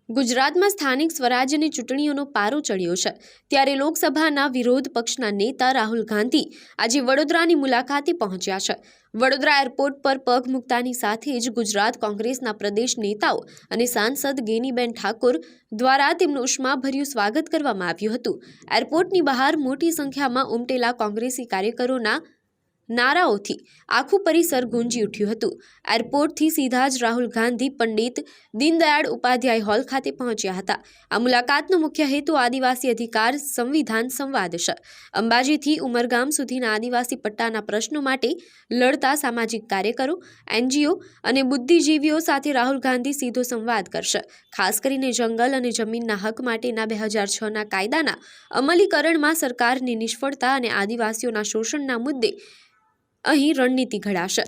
ગુજરાતમાં સ્થાનિક સ્વરાજ્યની ચૂંટણીઓનો પારો ચડ્યો છે ત્યારે લોકસભાના વિરોધ પક્ષના નેતા રાહુલ ગાંધી આજે વડોદરાની મુલાકાતે પહોંચ્યા છે। વડોદરા એરપોર્ટ પર પગ મૂકતાની સાથે જ ગુજરાત કોંગ્રેસના પ્રદેશ નેતાઓ અને સાંસદ ગેનીબેન ઠાકોર દ્વારા તેમનું ઉષ્માભર્યું સ્વાગત કરવામાં આવ્યું હતું। એરપોર્ટની બહાર મોટી સંખ્યામાં ઉમટેલા કોંગ્રેસી કાર્યકરોના નારાઓથી આખું પરિસર ગુંજી ઉઠ્યું હતું। એરપોર્ટથી સીધા જ રાહુલ ગાંધી પંડિત દીનદયાળ ઉપાધ્યાય હોલ ખાતે પહોંચ્યા હતા। આ મુલાકાતનો મુખ્ય હેતુ આદિવાસી અધિકાર સંવિધાન સંવાદ છે। અંબાજીથી ઉમરગામ સુધીના આદિવાસી પટ્ટાના પ્રશ્નો માટે લડતા સામાજિક કાર્યકરો, એનજીઓ અને બુદ્ધિજીવીઓ સાથે રાહુલ ગાંધી સીધો સંવાદ કરશે। ખાસ કરીને જંગલ અને જમીનના હક માટેના 2006ના કાયદાના અમલીકરણમાં સરકારની નિષ્ફળતા અને આદિવાસીઓના શોષણના મુદ્દે અહીં રણનીતિ ઘડાશે।